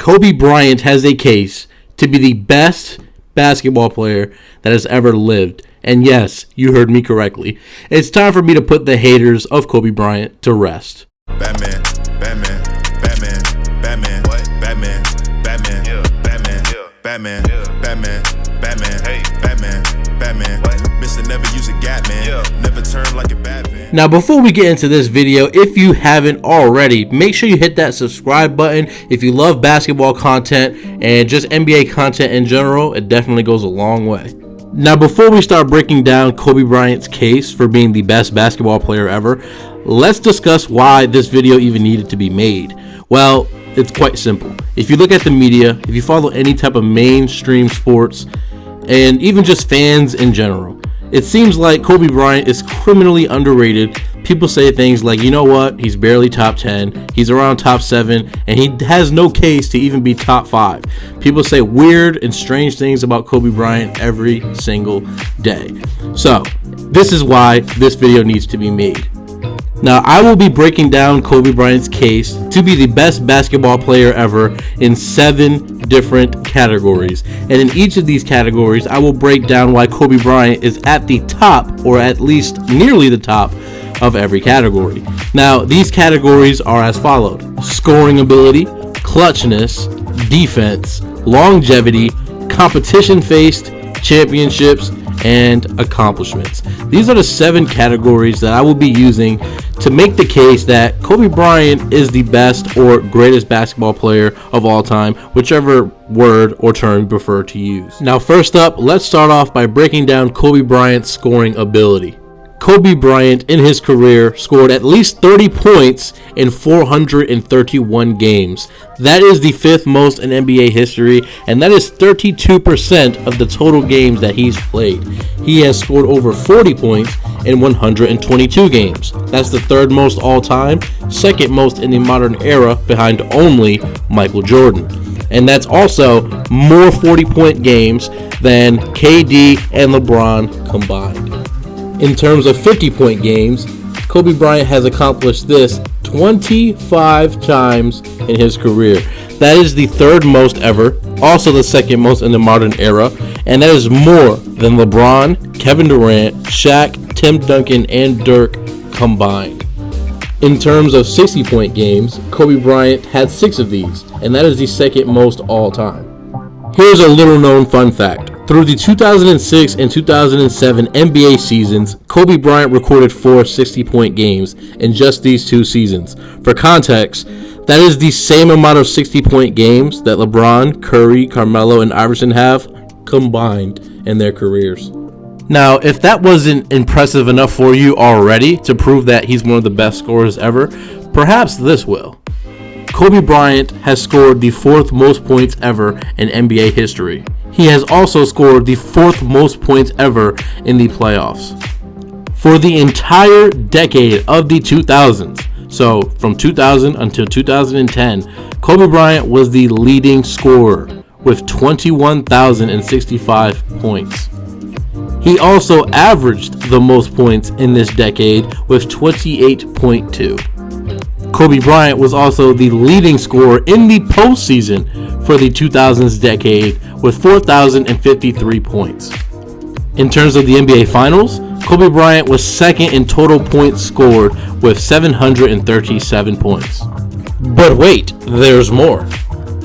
Kobe Bryant has a case to be the best basketball player that has ever lived. And yes, you heard me correctly. It's time for me to put the haters of Kobe Bryant to rest. Batman, Batman, Batman, Batman, what? Batman, Batman, yeah. Batman, yeah. Batman, yeah. Batman, Batman, hey, Batman, Batman, what? Mr. Never use a gap, man. Yeah. Never turn like a Batman. Now, before we get into this video, if you haven't already, make sure you hit that subscribe button. If you love basketball content and just NBA content in general, it definitely goes a long way. Now, before we start breaking down Kobe Bryant's case for being the best basketball player ever, let's discuss why this video even needed to be made. Well, it's quite simple. If you look at the media, if you follow any type of mainstream sports, and even just fans in general, it seems like Kobe Bryant is criminally underrated. People say things like, you know what, he's barely top 10, he's around top 7, and he has no case to even be top 5. People say weird and strange things about Kobe Bryant every single day. So, this is why this video needs to be made. Now, I will be breaking down Kobe Bryant's case to be the best basketball player ever in 7 different categories. And in each of these categories, I will break down why Kobe Bryant is at the top, or at least nearly the top, of every category. Now, these categories are as followed: scoring ability, clutchness, defense, longevity, competition faced, championships, and accomplishments. These are the 7 categories that I will be using to make the case that Kobe Bryant is the best or greatest basketball player of all time, whichever word or term you prefer to use. Now, first up, let's start off by breaking down Kobe Bryant's scoring ability. Kobe Bryant in his career scored at least 30 points in 431 games. That is the 5th most in NBA history, and that is 32% of the total games that he's played. He has scored over 40 points in 122 games. That's the 3rd most all time, 2nd most in the modern era, behind only Michael Jordan. And that's also more 40-point games than KD and LeBron combined. In terms of 50-point games, Kobe Bryant has accomplished this 25 times in his career. That is the 3rd most ever, also the 2nd most in the modern era, and that is more than LeBron, Kevin Durant, Shaq, Tim Duncan, and Dirk combined. In terms of 60-point games, Kobe Bryant had 6 of these, and that is the 2nd most all time. Here's a little known fun fact. Through the 2006 and 2007 NBA seasons, Kobe Bryant recorded 4 60-point games in just these 2 seasons. For context, that is the same amount of 60-point games that LeBron, Curry, Carmelo, and Iverson have combined in their careers. Now, if that wasn't impressive enough for you already to prove that he's one of the best scorers ever, perhaps this will. Kobe Bryant has scored the 4th most points ever in NBA history. He has also scored the 4th most points ever in the playoffs. For the entire decade of the 2000s, so from 2000 until 2010, Kobe Bryant was the leading scorer with 21,065 points. He also averaged the most points in this decade with 28.2. Kobe Bryant was also the leading scorer in the postseason for the 2000s decade with 4,053 points. In terms of the NBA Finals, Kobe Bryant was 2nd in total points scored with 737 points. But wait, there's more.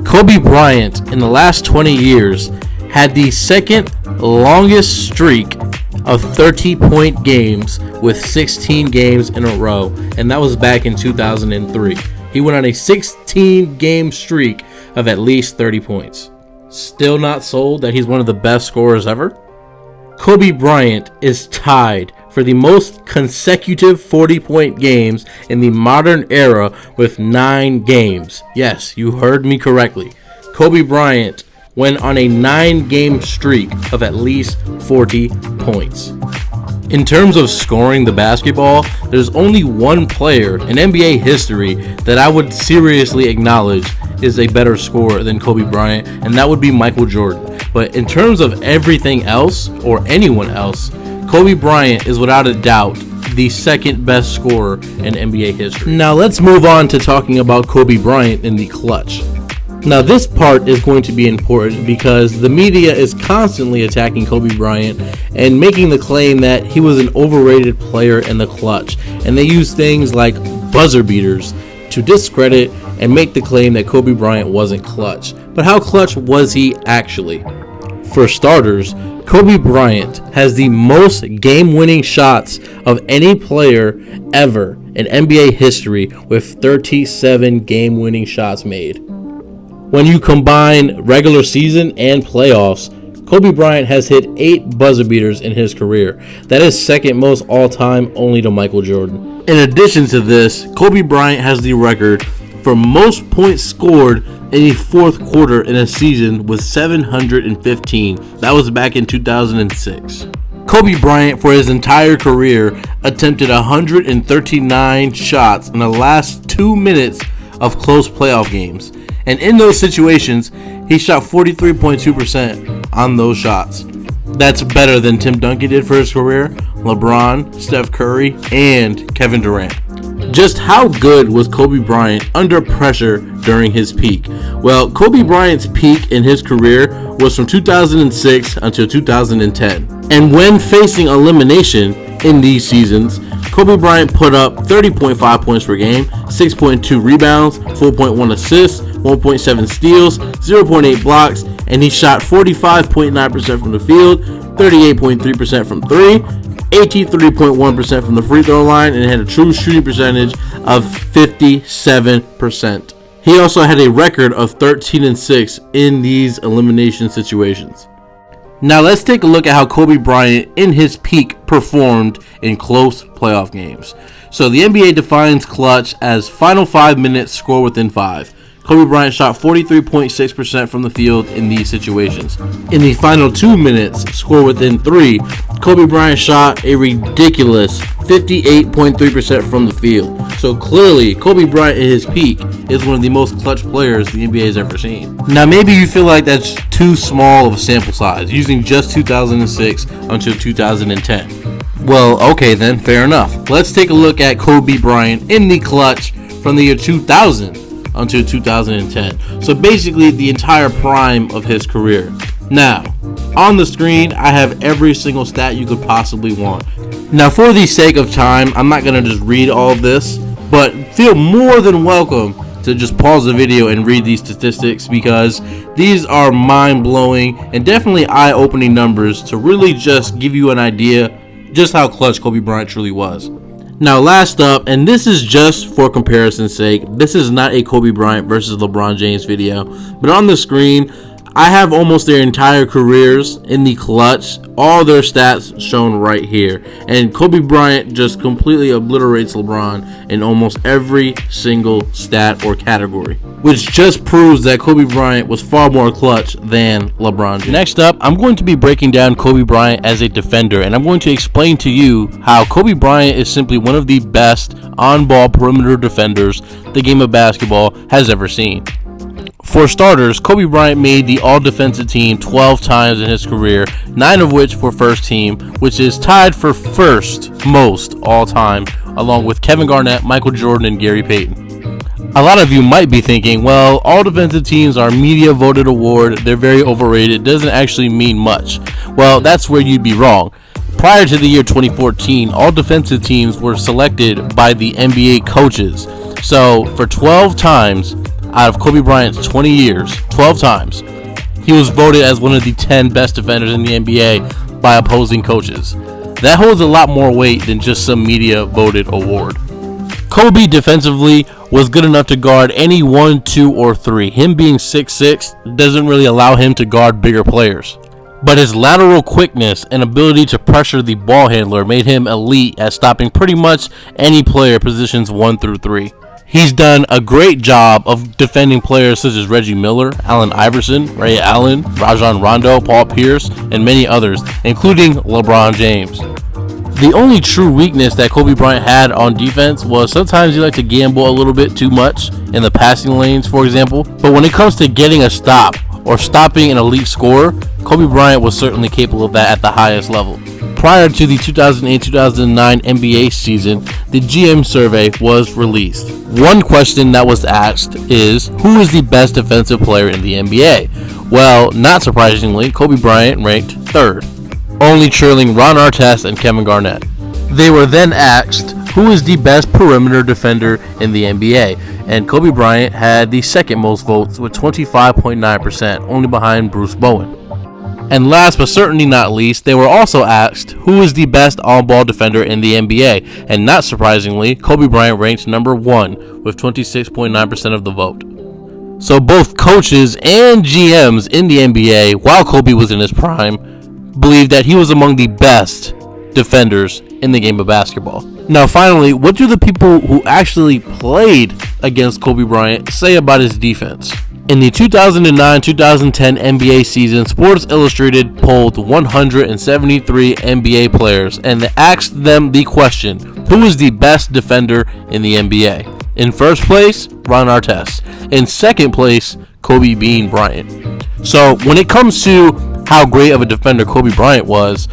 Kobe Bryant in the last 20 years had the 2nd longest streak of 30-point games with 16 games in a row, and that was back in 2003. He went on a 16-game streak of at least 30 points. Still not sold that he's one of the best scorers ever? Kobe Bryant is tied for the most consecutive 40-point games in the modern era with 9 games. Yes, you heard me correctly. Kobe Bryant went on a 9-game streak of at least 40 points. In terms of scoring the basketball, there's only one player in NBA history that I would seriously acknowledge is a better scorer than Kobe Bryant, and that would be Michael Jordan. But in terms of everything else, or anyone else, Kobe Bryant is without a doubt the 2nd best scorer in NBA history. Now let's move on to talking about Kobe Bryant in the clutch. Now this part is going to be important because the media is constantly attacking Kobe Bryant and making the claim that he was an overrated player in the clutch, and they use things like buzzer beaters to discredit and make the claim that Kobe Bryant wasn't clutch. But how clutch was he actually? For starters, Kobe Bryant has the most game-winning shots of any player ever in NBA history with 37 game-winning shots made. When you combine regular season and playoffs, Kobe Bryant has hit 8 buzzer beaters in his career. That is second most all-time, only to Michael Jordan. In addition to this, Kobe Bryant has the record for most points scored in the fourth quarter in a season with 715. That was back in 2006. Kobe Bryant, for his entire career, attempted 139 shots in the last 2 minutes of close playoff games. And in those situations, he shot 43.2% on those shots. That's better than Tim Duncan did for his career, LeBron, Steph Curry, and Kevin Durant. Just how good was Kobe Bryant under pressure during his peak? Well, Kobe Bryant's peak in his career was from 2006 until 2010. And when facing elimination in these seasons, Kobe Bryant put up 30.5 points per game, 6.2 rebounds, 4.1 assists, 1.7 steals, 0.8 blocks, and he shot 45.9% from the field, 38.3% from 3, 83.1% from the free throw line, and had a true shooting percentage of 57%. He also had a record of 13-6 in these elimination situations. Now let's take a look at how Kobe Bryant in his peak performed in close playoff games. So the NBA defines clutch as final 5 minutes, score within 5. Kobe Bryant shot 43.6% from the field in these situations. In the final 2 minutes, score within 3, Kobe Bryant shot a ridiculous 58.3% from the field. So clearly, Kobe Bryant at his peak is one of the most clutch players the NBA has ever seen. Now maybe you feel like that's too small of a sample size, using just 2006 until 2010. Well, okay then, fair enough. Let's take a look at Kobe Bryant in the clutch from the year 2000 until 2010. So basically the entire prime of his career. Now, on the screen, I have every single stat you could possibly want. Now, for the sake of time, I'm not going to just read all of this, but feel more than welcome to just pause the video and read these statistics, because these are mind-blowing and definitely eye-opening numbers to really just give you an idea just how clutch Kobe Bryant truly was. Now, last up, and this is just for comparison's sake, this is not a Kobe Bryant versus LeBron James video, but on the screen, I have almost their entire careers in the clutch, all their stats shown right here. And Kobe Bryant just completely obliterates LeBron in almost every single stat or category, which just proves that Kobe Bryant was far more clutch than LeBron James. Next up, I'm going to be breaking down Kobe Bryant as a defender, and I'm going to explain to you how Kobe Bryant is simply one of the best on-ball perimeter defenders the game of basketball has ever seen. For starters, Kobe Bryant made the all-defensive team 12 times in his career, 9 of which were first team, which is tied for first most all-time, along with Kevin Garnett, Michael Jordan, and Gary Payton. A lot of you might be thinking, well, all-defensive teams are media-voted award, they're very overrated, doesn't actually mean much. Well, that's where you'd be wrong. Prior to the year 2014, all defensive teams were selected by the NBA coaches. So, for 12 times, out of Kobe Bryant's 20 years, 12 times, he was voted as one of the 10 best defenders in the NBA by opposing coaches. That holds a lot more weight than just some media voted award. Kobe defensively was good enough to guard any 1, 2, or 3. Him being 6'6" doesn't really allow him to guard bigger players. But his lateral quickness and ability to pressure the ball handler made him elite at stopping pretty much any player positions 1 through 3. He's done a great job of defending players such as Reggie Miller, Allen Iverson, Ray Allen, Rajon Rondo, Paul Pierce, and many others, including LeBron James. The only true weakness that Kobe Bryant had on defense was sometimes he liked to gamble a little bit too much in the passing lanes, for example. But when it comes to getting a stop or stopping an elite scorer, Kobe Bryant was certainly capable of that at the highest level. Prior to the 2008-2009 NBA season, the GM survey was released. One question that was asked is, who is the best defensive player in the NBA? Well, not surprisingly, Kobe Bryant ranked third, only trailing Ron Artest and Kevin Garnett. They were then asked, who is the best perimeter defender in the NBA? And Kobe Bryant had the second most votes with 25.9%, only behind Bruce Bowen. And last but certainly not least, they were also asked, who is the best on-ball defender in the NBA? And not surprisingly, Kobe Bryant ranked number 1 with 26.9% of the vote. So both coaches and GMs in the NBA, while Kobe was in his prime, believed that he was among the best defenders in the game of basketball. Now finally, what do the people who actually played against Kobe Bryant say about his defense? In the 2009-2010 NBA season, Sports Illustrated polled 173 NBA players and they asked them the question, who is the best defender in the NBA? In first place, Ron Artest. In second place, Kobe Bean Bryant. So when it comes to how great of a defender Kobe Bryant was,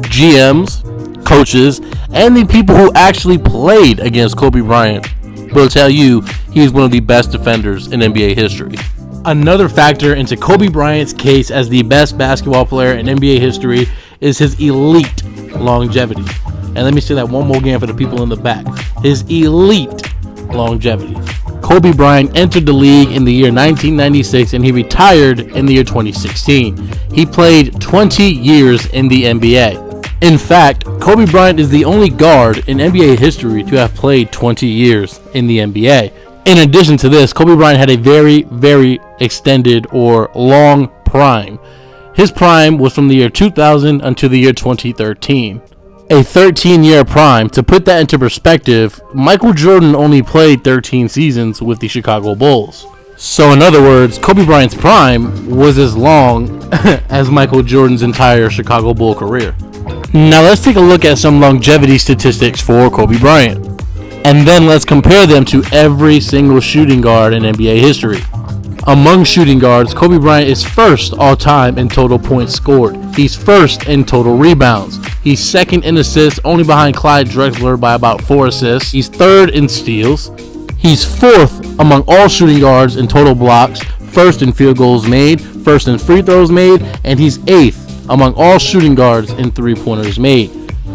GMs, coaches, and the people who actually played against Kobe Bryant will tell you he is one of the best defenders in NBA history. Another factor into Kobe Bryant's case as the best basketball player in NBA history is his elite longevity. And let me say that one more again for the people in the back. His elite longevity. Kobe Bryant entered the league in the year 1996 and he retired in the year 2016. He played 20 years in the NBA. In fact, Kobe Bryant is the only guard in NBA history to have played 20 years in the NBA. In addition to this, Kobe Bryant had a very, very extended or long prime. His prime was from the year 2000 until the year 2013. A 13-year prime. To put that into perspective, Michael Jordan only played 13 seasons with the Chicago Bulls. So in other words, Kobe Bryant's prime was as long as Michael Jordan's entire Chicago Bull career. Now let's take a look at some longevity statistics for Kobe Bryant. And then let's compare them to every single shooting guard in NBA history. Among shooting guards, Kobe Bryant is first all-time in total points scored. He's first in total rebounds. He's second in assists, only behind Clyde Drexler by about 4 assists. He's third in steals. He's fourth among all shooting guards in total blocks, first in field goals made, first in free throws made, and he's eighth among all shooting guards in three-pointers made.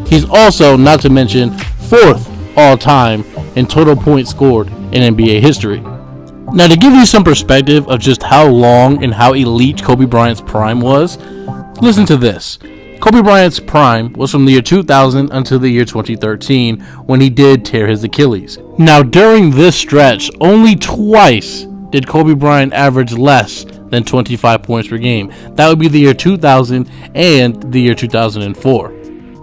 He's also, not to mention, fourth all-time in total points scored in NBA history. Now, to give you some perspective of just how long and how elite Kobe Bryant's prime was, listen to this. Kobe Bryant's prime was from the year 2000 until the year 2013, when he did tear his Achilles. Now, during this stretch, only twice did Kobe Bryant average less than 25 points per game. That would be the year 2000 and the year 2004.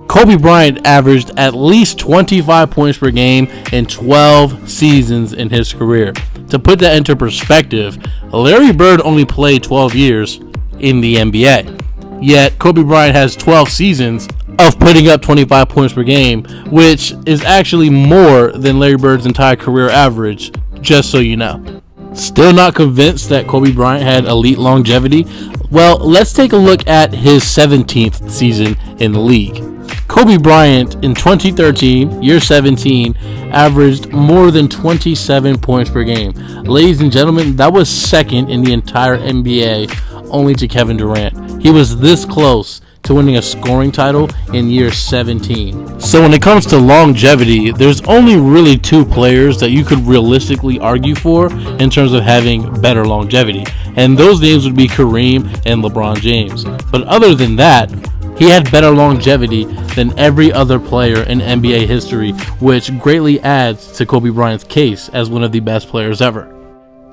Kobe Bryant averaged at least 25 points per game in 12 seasons in his career. To put that into perspective, Larry Bird only played 12 years in the NBA. Yet Kobe Bryant has 12 seasons of putting up 25 points per game, which is actually more than Larry Bird's entire career average, just so you know. Still not convinced that Kobe Bryant had elite longevity? Well, let's take a look at his 17th season in the league. Kobe Bryant in 2013, year 17, averaged more than 27 points per game. Ladies and gentlemen, that was second in the entire NBA, only to Kevin Durant. He was this close to winning a scoring title in year 17. So when it comes to longevity, there's only really two players that you could realistically argue for in terms of having better longevity. And those names would be Kareem and LeBron James. But other than that, he had better longevity than every other player in NBA history, which greatly adds to Kobe Bryant's case as one of the best players ever.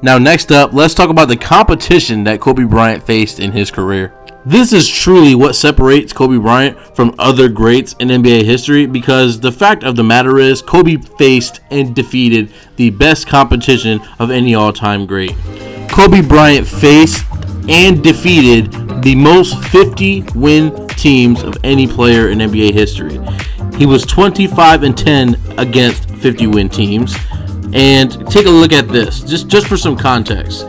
Now next up, let's talk about the competition that Kobe Bryant faced in his career. This is truly what separates Kobe Bryant from other greats in NBA history, because the fact of the matter is Kobe faced and defeated the best competition of any all-time great. Kobe Bryant faced and defeated the most 50-win teams of any player in NBA history. He was 25-10 against 50-win teams. And take a look at this, just for some context.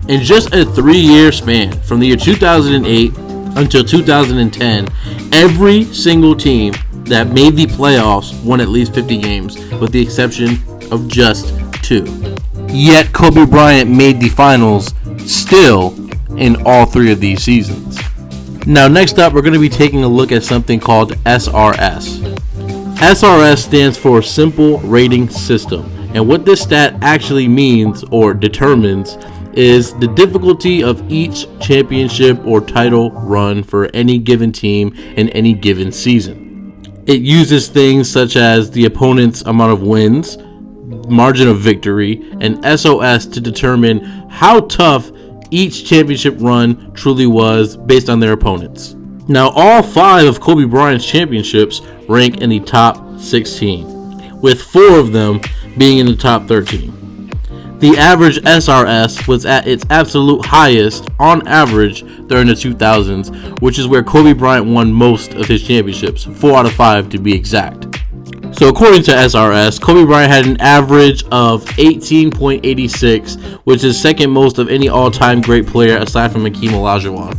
In just a 3-year span, from the year 2008 until 2010, every single team that made the playoffs won at least 50 games, with the exception of just 2. Yet Kobe Bryant made the finals still in all 3 of these seasons. Now next up, we're going to be taking a look at something called SRS. SRS stands for Simple Rating System, and what this stat actually means or determines is the difficulty of each championship or title run for any given team in any given season. It uses things such as the opponent's amount of wins, margin of victory, and SOS to determine how tough each championship run truly was based on their opponents. Now, all 5 of Kobe Bryant's championships rank in the top 16, with 4 of them being in the top 13. The average SRS was at its absolute highest on average during the 2000s, which is where Kobe Bryant won most of his championships, 4 out of 5 to be exact. So according to SRS, Kobe Bryant had an average of 18.86, which is second most of any all-time great player aside from Hakeem Olajuwon.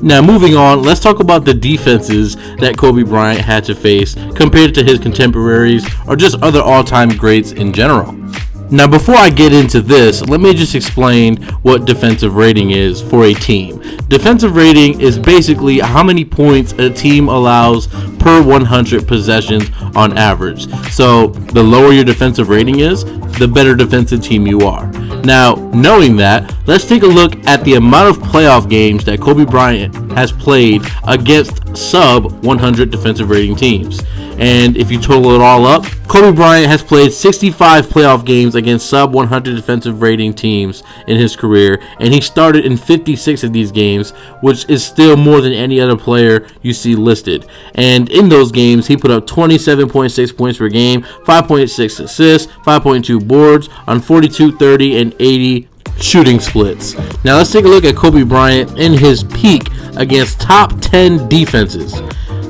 Now moving on, let's talk about the defenses that Kobe Bryant had to face compared to his contemporaries or just other all-time greats in general. Now before I get into this, let me just explain what defensive rating is for a team. Defensive rating is basically how many points a team allows per 100 possessions on average. So the lower your defensive rating is, the better defensive team you are. Now, knowing that, let's take a look at the amount of playoff games that Kobe Bryant has played against sub 100 defensive rating teams. And if you total it all up, Kobe Bryant has played 65 playoff games against sub 100 defensive rating teams in his career, and he started in 56 of these games, which is still more than any other player you see listed. And in those games, he put up 27.6 points per game, 5.6 assists, 5.2 boards on 42, 30, and 80 shooting splits. Now let's take a look at Kobe Bryant in his peak against top 10 defenses.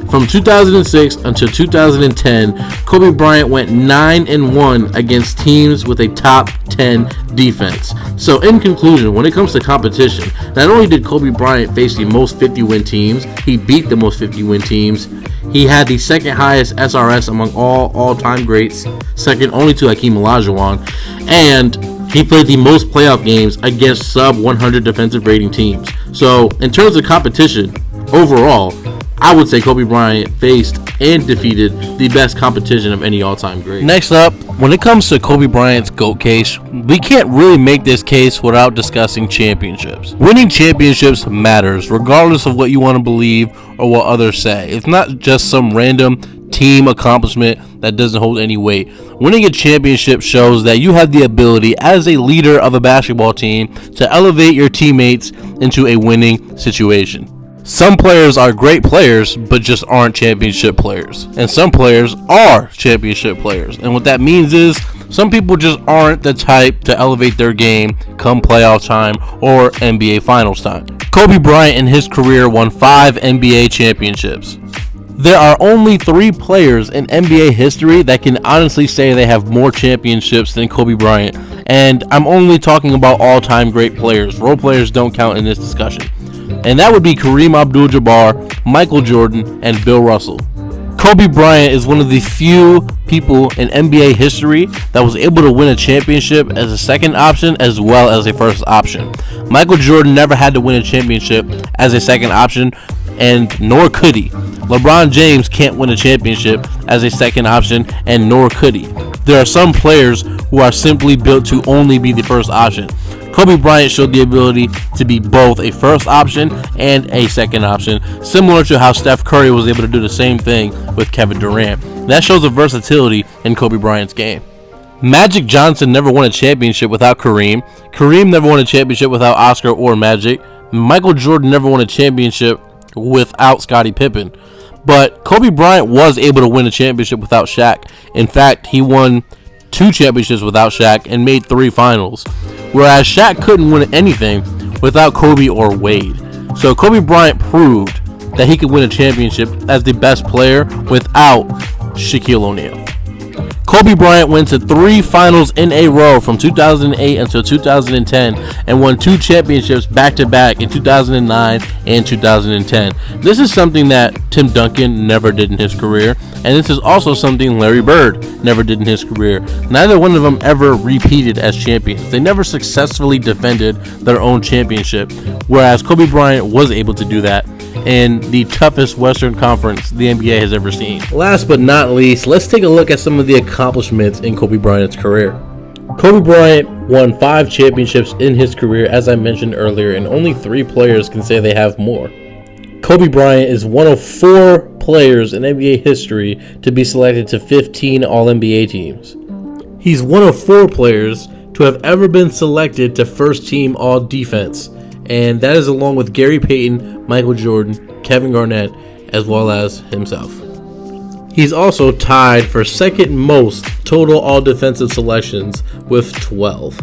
From 2006 until 2010, Kobe Bryant went 9-1 against teams with a top 10 defense. So in conclusion, when it comes to competition, not only did Kobe Bryant face the most 50-win teams, he beat the most 50-win teams. He had the second highest SRS among all-time greats, second only to Hakeem Olajuwon, and he played the most playoff games against sub 100 defensive rating teams. So in terms of competition, overall, I would say Kobe Bryant faced and defeated the best competition of any all-time great. Next up, when it comes to Kobe Bryant's GOAT case, we can't really make this case without discussing championships. Winning championships matters, regardless of what you want to believe or what others say. It's not just some random team accomplishment that doesn't hold any weight. Winning a championship shows that you have the ability as a leader of a basketball team to elevate your teammates into a winning situation. Some players are great players, but just aren't championship players. And some players are championship players. And what that means is some people just aren't the type to elevate their game come playoff time or NBA Finals time. Kobe Bryant in his career won 5 NBA championships. There are only 3 players in NBA history that can honestly say they have more championships than Kobe Bryant. And I'm only talking about all-time great players. Role players don't count in this discussion. And that would be Kareem Abdul-Jabbar, Michael Jordan, and Bill Russell. Kobe Bryant is one of the few people in NBA history that was able to win a championship as a second option as well as a first option. Michael Jordan never had to win a championship as a second option, and nor could he. LeBron James can't win a championship as a second option, and nor could he. There are some players who are simply built to only be the first option. Kobe Bryant showed the ability to be both a first option and a second option, similar to how Steph Curry was able to do the same thing with Kevin Durant. That shows the versatility in Kobe Bryant's game. Magic Johnson never won a championship without Kareem. Kareem never won a championship without Oscar or Magic. Michael Jordan never won a championship without Scottie Pippen. But Kobe Bryant was able to win a championship without Shaq. In fact, he won 2 championships without Shaq and made 3 finals. Whereas Shaq couldn't win anything without Kobe or Wade. So Kobe Bryant proved that he could win a championship as the best player without Shaquille O'Neal. Kobe Bryant went to 3 finals in a row from 2008 until 2010 and won 2 championships back-to-back in 2009 and 2010. This is something that Tim Duncan never did in his career, and this is also something Larry Bird never did in his career. Neither one of them ever repeated as champions. They never successfully defended their own championship, whereas Kobe Bryant was able to do that in the toughest Western Conference the NBA has ever seen. Last but not least, let's take a look at some of the accomplishments in Kobe Bryant's career. Kobe Bryant won 5 championships in his career, as I mentioned earlier, and only 3 players can say they have more. Kobe Bryant is one of 4 players in NBA history to be selected to 15 All-NBA teams. He's one of 4 players to have ever been selected to first team All-Defense, and that is along with Gary Payton, Michael Jordan, Kevin Garnett, as well as himself. He's also tied for second most total all-defensive selections with 12.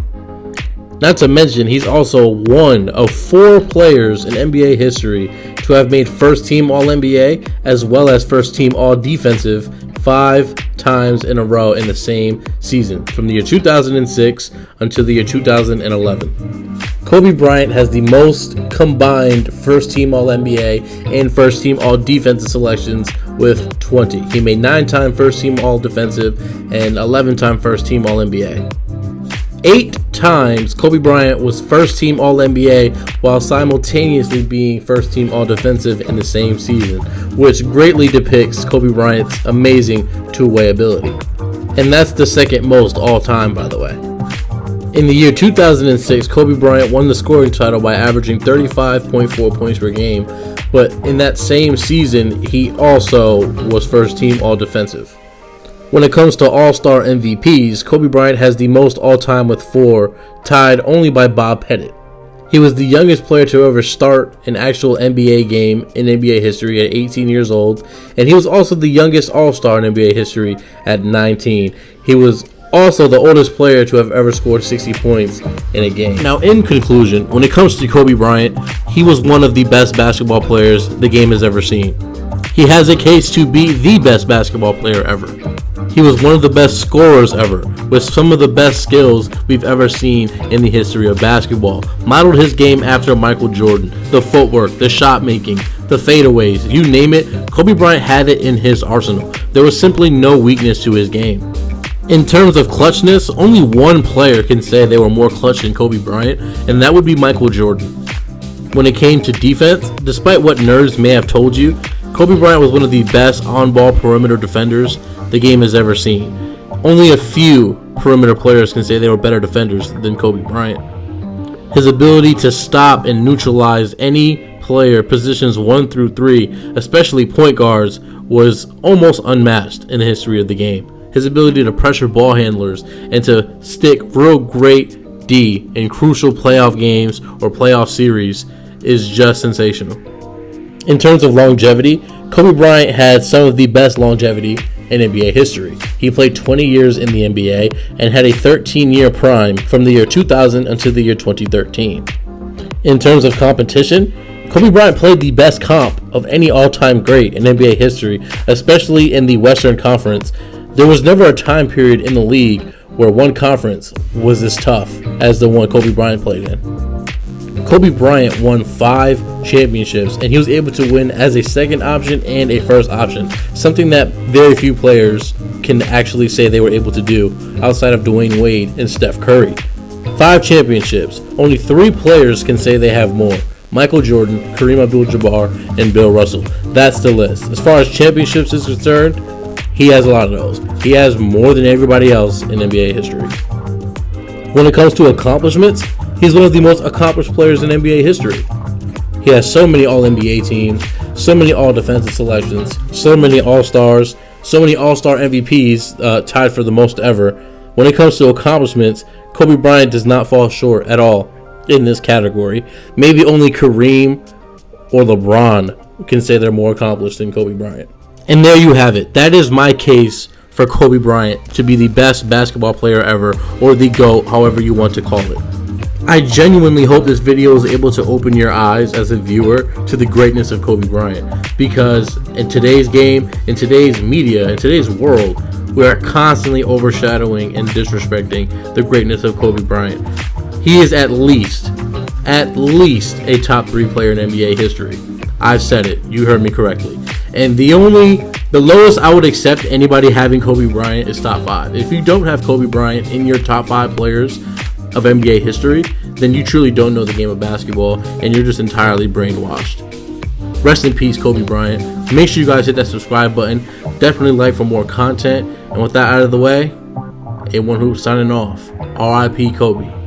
Not to mention, he's also one of 4 players in NBA history to have made first team All-NBA as well as first team All-Defensive 5 times in a row in the same season, from the year 2006 until the year 2011. Kobe Bryant has the most combined first team All-NBA and first team All-Defensive selections with 20. He made 9-time first team All-Defensive and 11-time first team All-NBA. 8 times Kobe Bryant was first team All-NBA while simultaneously being first team All-Defensive in the same season, which greatly depicts Kobe Bryant's amazing two-way ability. And that's the second most all-time, by the way. In the year 2006, Kobe Bryant won the scoring title by averaging 35.4 points per game, but in that same season, he also was first team All-Defensive. When it comes to All-Star MVPs, Kobe Bryant has the most all-time with 4, tied only by Bob Pettit. He was the youngest player to ever start an actual NBA game in NBA history at 18 years old, and he was also the youngest All-Star in NBA history at 19. He was also the oldest player to have ever scored 60 points in a game. Now, in conclusion, when it comes to Kobe Bryant, he was one of the best basketball players the game has ever seen. He has a case to be the best basketball player ever. He was one of the best scorers ever, with some of the best skills we've ever seen in the history of basketball. Modeled his game after Michael Jordan. The footwork, the shot making, the fadeaways, you name it, Kobe Bryant had it in his arsenal. There was simply no weakness to his game. In terms of clutchness, only one player can say they were more clutch than Kobe Bryant, and that would be Michael Jordan. When it came to defense, despite what nerds may have told you, Kobe Bryant was one of the best on-ball perimeter defenders the game has ever seen. Only a few perimeter players can say they were better defenders than Kobe Bryant. His ability to stop and neutralize any player positions 1 through 3, especially point guards, was almost unmatched in the history of the game. His ability to pressure ball handlers and to stick real great D in crucial playoff games or playoff series is just sensational. In terms of longevity, Kobe Bryant had some of the best longevity in NBA history. He played 20 years in the NBA and had a 13-year prime from the year 2000 until the year 2013. In terms of competition, Kobe Bryant played the best comp of any all-time great in NBA history, especially in the Western Conference. There was never a time period in the league where one conference was as tough as the one Kobe Bryant played in. Kobe Bryant won 5 championships, and he was able to win as a second option and a first option, something that very few players can actually say they were able to do outside of Dwayne Wade and Steph Curry. 5 championships. Only 3 players can say they have more. Michael Jordan, Kareem Abdul-Jabbar, and Bill Russell. That's the list. As far as championships is concerned, he has a lot of those. He has more than everybody else in NBA history. When it comes to accomplishments, he's one of the most accomplished players in NBA history. He has so many All-NBA teams, so many All-Defensive selections, so many All-Stars, so many All-Star MVPs, tied for the most ever. When it comes to accomplishments, Kobe Bryant does not fall short at all in this category. Maybe only Kareem or LeBron can say they're more accomplished than Kobe Bryant. And there you have it. That is my case for Kobe Bryant to be the best basketball player ever, or the GOAT, however you want to call it. I genuinely hope this video is able to open your eyes as a viewer to the greatness of Kobe Bryant, because in today's game, in today's media, in today's world, we are constantly overshadowing and disrespecting the greatness of Kobe Bryant. He is at least a top 3 player in NBA history. I've said it. You heard me correctly. And the lowest I would accept anybody having Kobe Bryant is top 5. If you don't have Kobe Bryant in your top 5 players of NBA history, then you truly don't know the game of basketball and you're just entirely brainwashed. Rest in peace, Kobe Bryant. Make sure you guys hit that subscribe button. Definitely like for more content. And with that out of the way, A1 Hoop signing off. R.I.P. Kobe.